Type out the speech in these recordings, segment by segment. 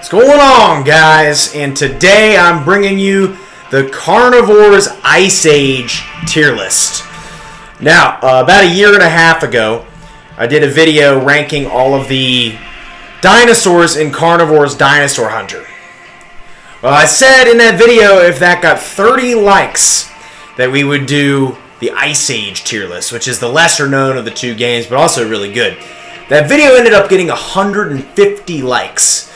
What's going on, guys? And today I'm bringing you the Carnivores Ice Age tier list. Now, about a year and a half ago, I did a video ranking all of the dinosaurs in Carnivores Dinosaur Hunter. Well, I said in that video if that got 30 likes that we would do the Ice Age tier list, which is the lesser known of the two games, but also really good. That video ended up getting 150 likes.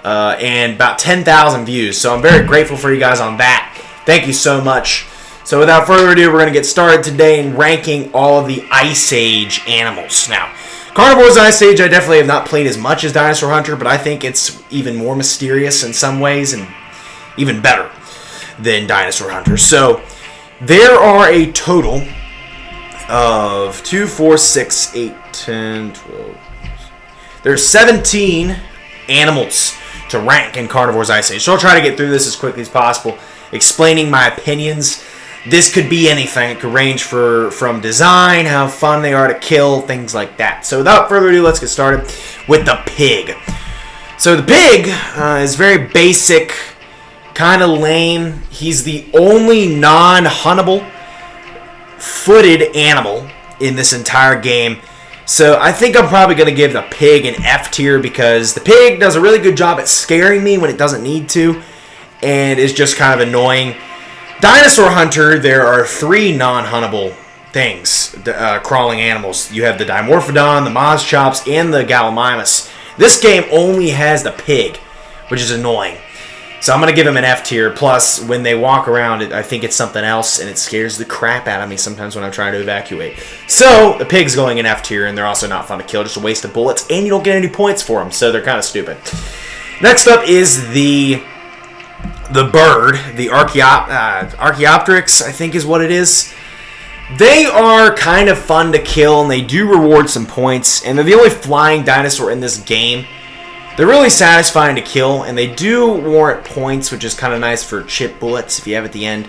And about 10,000 views. So I'm very grateful for you guys on that. Thank you so much. So without further ado, we're going to get started today in ranking all of the Ice Age animals. Now, Carnivores Ice Age, I definitely have not played as much as Dinosaur Hunter, but I think it's even more mysterious in some ways and even better than Dinosaur Hunter. So there are a total of 2, 4, 6, 8, 10, 12. There's 17 animals to rank in Carnivores Ice Age. So I'll try to get through this as quickly as possible, explaining my opinions. This could be anything. It could range from design, how fun they are to kill, things like that. So without further ado, let's get started with the pig. So the pig is very basic, kind of lame. He's the only non-huntable footed animal in this entire game. So I think I'm probably going to give the pig an F tier because the pig does a really good job at scaring me when it doesn't need to and is just kind of annoying. Dinosaur Hunter, there are 3 non-huntable things, crawling animals. You have the Dimorphodon, the Mozchops, and the Gallimimus. This game only has the pig, which is annoying. So I'm going to give him an F tier. Plus, when they walk around, I think it's something else, and it scares the crap out of me sometimes when I'm trying to evacuate. So the pig's going in F tier, and they're also not fun to kill, just a waste of bullets, and you don't get any points for them, so they're kind of stupid. Next up is the bird, the Archaeopteryx, I think is what it is. They are kind of fun to kill, and they do reward some points, and they're the only flying dinosaur in this game. They're really satisfying to kill, and they do warrant points, which is kind of nice for chip bullets if you have at the end.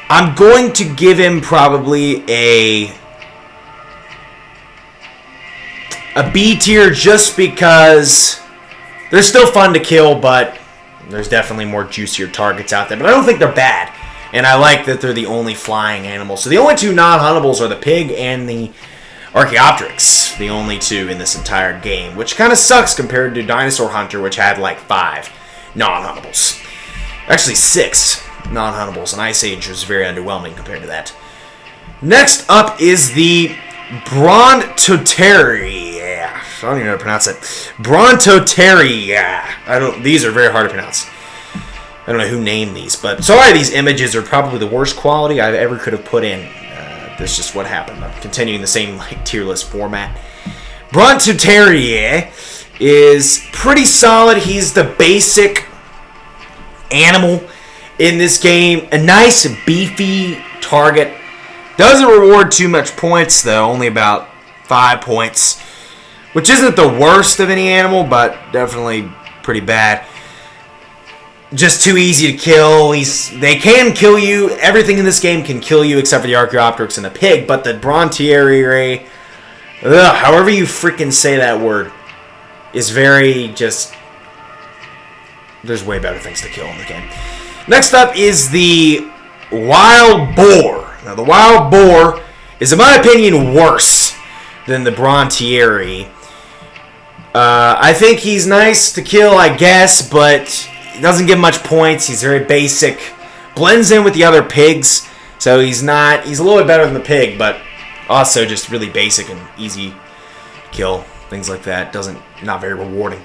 I'm going to give him probably a B tier just because they're still fun to kill, but there's definitely more juicier targets out there. But I don't think they're bad, and I like that they're the only flying animals. So the only 2 non-huntables are the pig and the Archaeopteryx, the only 2 in this entire game, which kind of sucks compared to Dinosaur Hunter, which had like 5 non-huntables. Actually 6 non-huntables, and Ice Age was very underwhelming compared to that. Next up is the Brontoteri. I don't even know how to pronounce it. Brontoteri. These are very hard to pronounce. I don't know who named these, but sorry, these images are probably the worst quality I ever could have put in. That's just what happened. I'm continuing the same tier list format. Brontoteri is pretty solid. He's the basic animal in this game. A nice beefy target. Doesn't reward too much points though, only about 5 points, which isn't the worst of any animal, but definitely pretty bad. Just too easy to kill. They can kill you. Everything in this game can kill you except for the Archaeopteryx and the pig. But the Brontoteri, however you freaking say that word, is very just... There's way better things to kill in the game. Next up is the Wild Boar. Now the Wild Boar is, in my opinion, worse than the Brontoteri. I think he's nice to kill, I guess, but... He doesn't give much points. He's very basic. Blends in with the other pigs. So he's a little bit better than the pig, but also just really basic and easy to kill. Things like that. Not very rewarding.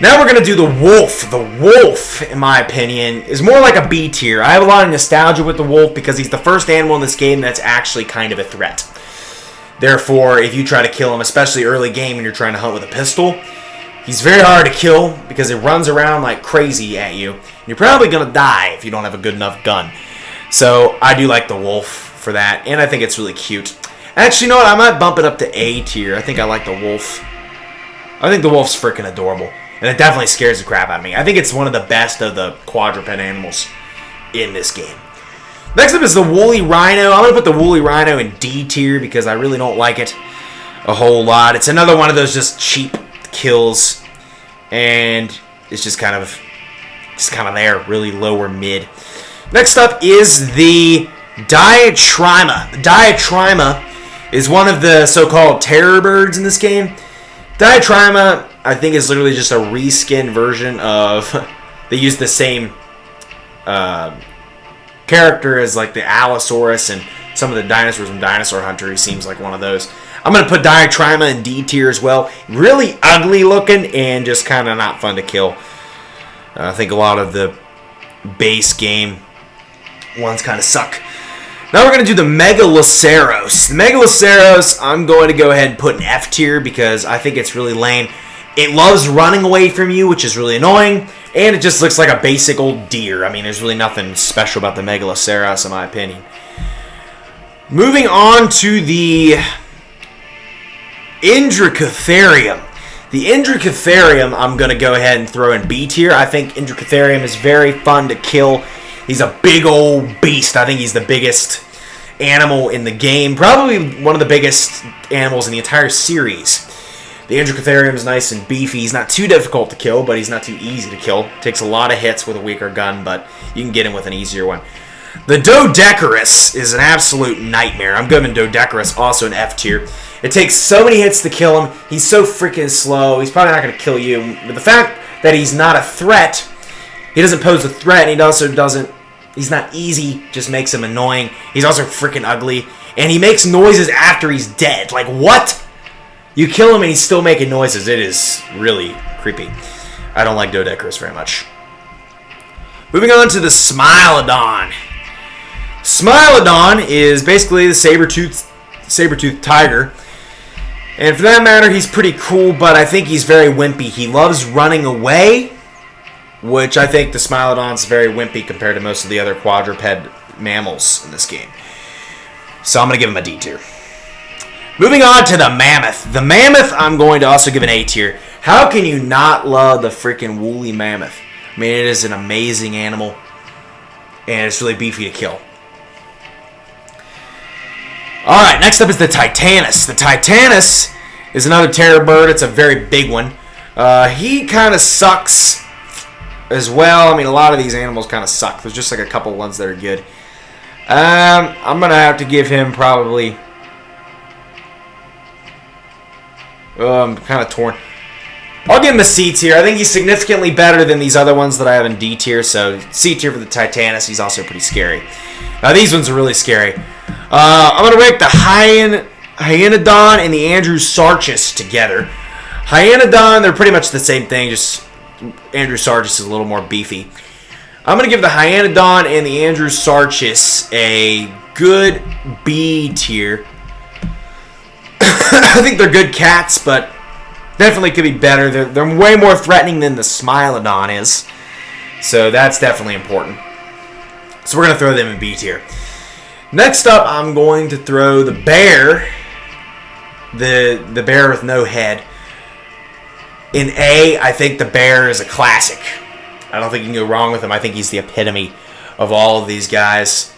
Now we're going to do the wolf. The wolf, in my opinion, is more like a B tier. I have a lot of nostalgia with the wolf because he's the first animal in this game that's actually kind of a threat. Therefore, if you try to kill him, especially early game when you're trying to hunt with a pistol, he's very hard to kill because it runs around like crazy at you. You're probably going to die if you don't have a good enough gun. So I do like the wolf for that, and I think it's really cute. Actually, you know what? I might bump it up to A tier. I think I like the wolf. I think the wolf's freaking adorable, and it definitely scares the crap out of me. I think it's one of the best of the quadruped animals in this game. Next up is the woolly rhino. I'm going to put the woolly rhino in D tier because I really don't like it a whole lot. It's another one of those just cheap kills. And it's just kind of there, really lower mid. Next up is the Diatryma. The Diatryma is one of the so-called terror birds in this game. Diatryma, I think, is literally just a reskin version of... They use the same character as like the Allosaurus and some of the dinosaurs from Dinosaur Hunter. He seems like one of those. I'm going to put Diatryma in D tier as well. Really ugly looking and just kind of not fun to kill. I think a lot of the base game ones kind of suck. Now we're going to do the Megaloceros. The Megaloceros, I'm going to go ahead and put in F tier because I think it's really lame. It loves running away from you, which is really annoying, and it just looks like a basic old deer. I mean, there's really nothing special about the Megaloceros, in my opinion. Moving on to the Indricotherium. The Indricotherium, I'm going to go ahead and throw in B tier. I think Indricotherium is very fun to kill. He's a big old beast. I think he's the biggest animal in the game. Probably one of the biggest animals in the entire series. The Indricotherium is nice and beefy. He's not too difficult to kill, but he's not too easy to kill. Takes a lot of hits with a weaker gun, but you can get him with an easier one. The Dodecarus is an absolute nightmare. I'm giving Dodecarus also an F tier. It takes so many hits to kill him. He's so freaking slow. He's probably not going to kill you. But the fact that he's not a threat, he doesn't pose a threat, and he also doesn't, he's not easy, just makes him annoying. He's also freaking ugly, and he makes noises after he's dead. Like, what? You kill him and he's still making noises. It is really creepy. I don't like Dodecarus very much. Moving on to the Smilodon. Smilodon is basically the saber-toothed tiger. And for that matter, he's pretty cool, but I think he's very wimpy. He loves running away, which I think the Smilodon's very wimpy compared to most of the other quadruped mammals in this game. So I'm going to give him a D tier. Moving on to the Mammoth. The Mammoth, I'm going to also give an A tier. How can you not love the freaking woolly mammoth? I mean, it is an amazing animal, and it's really beefy to kill. Alright, next up is the Titanus. The Titanus is another terror bird. It's a very big one. He kind of sucks as well. I mean, a lot of these animals kind of suck. There's just like a couple ones that are good. I'm going to have to give him probably... I'm kind of torn. I'll give him a C tier. I think he's significantly better than these other ones that I have in D tier. So C tier for the Titanus. He's also pretty scary. Now these ones are really scary. I'm going to rank the Hyaenodon and the Andrewsarchus together. Hyaenodon, they're pretty much the same thing. Just Andrewsarchus is a little more beefy. I'm going to give the Hyaenodon and the Andrewsarchus a good B tier. I think they're good cats, but definitely could be better. They're way more threatening than the Smilodon is. So that's definitely important. So we're going to throw them in B tier. Next up, I'm going to throw the bear. The bear with no head. In A, I think the bear is a classic. I don't think you can go wrong with him. I think he's the epitome of all of these guys.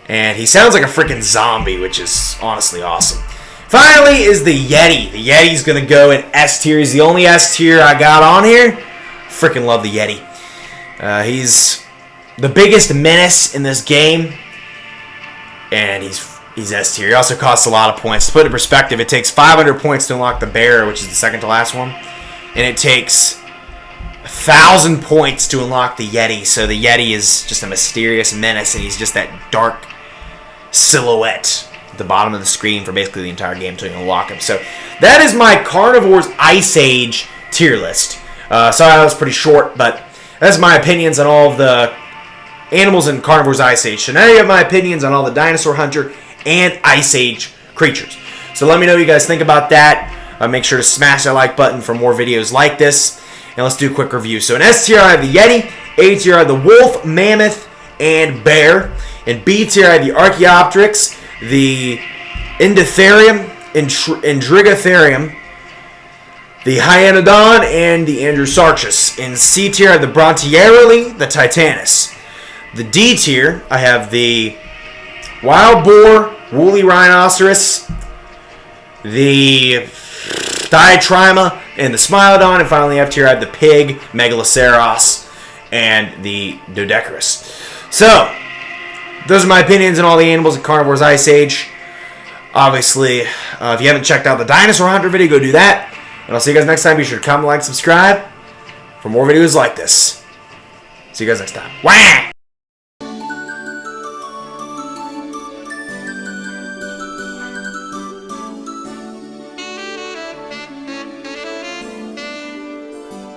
And he sounds like a freaking zombie, which is honestly awesome. Finally is the Yeti. The Yeti's going to go in S tier. He's the only S tier I got on here. Freaking love the Yeti. He's the biggest menace in this game. And he's S tier. He also costs a lot of points. To put it in perspective, it takes 500 points to unlock the bear, which is the second to last one. And it takes 1,000 points to unlock the Yeti. So the Yeti is just a mysterious menace, and he's just that dark silhouette at the bottom of the screen for basically the entire game until you unlock him. So that is my Carnivores Ice Age tier list. Sorry that was pretty short, but that's my opinions on all of the animals in Carnivores Ice Age. So now you have my opinions on all the Dinosaur Hunter and Ice Age creatures. So let me know what you guys think about that. Make sure to smash that like button for more videos like this. And let's do a quick review. So in S tier I have the Yeti. A tier I have the wolf, mammoth, and bear. In B tier I have the Archaeopteryx, the Inditherium, Indricotherium, the Hyaenodon, and the Andrewsarchus. In C tier I have the Brontiaroli, the Titanus. The D tier I have the wild boar, woolly rhinoceros, the Diatryma, and the Smilodon, and finally F tier I have the pig, Megaloceros, and the Doedicurus. So, those are my opinions on all the animals in Carnivores Ice Age. Obviously, if you haven't checked out the Dinosaur Hunter video, go do that. And I'll see you guys next time. Be sure to comment, like, subscribe for more videos like this. See you guys next time. Wah!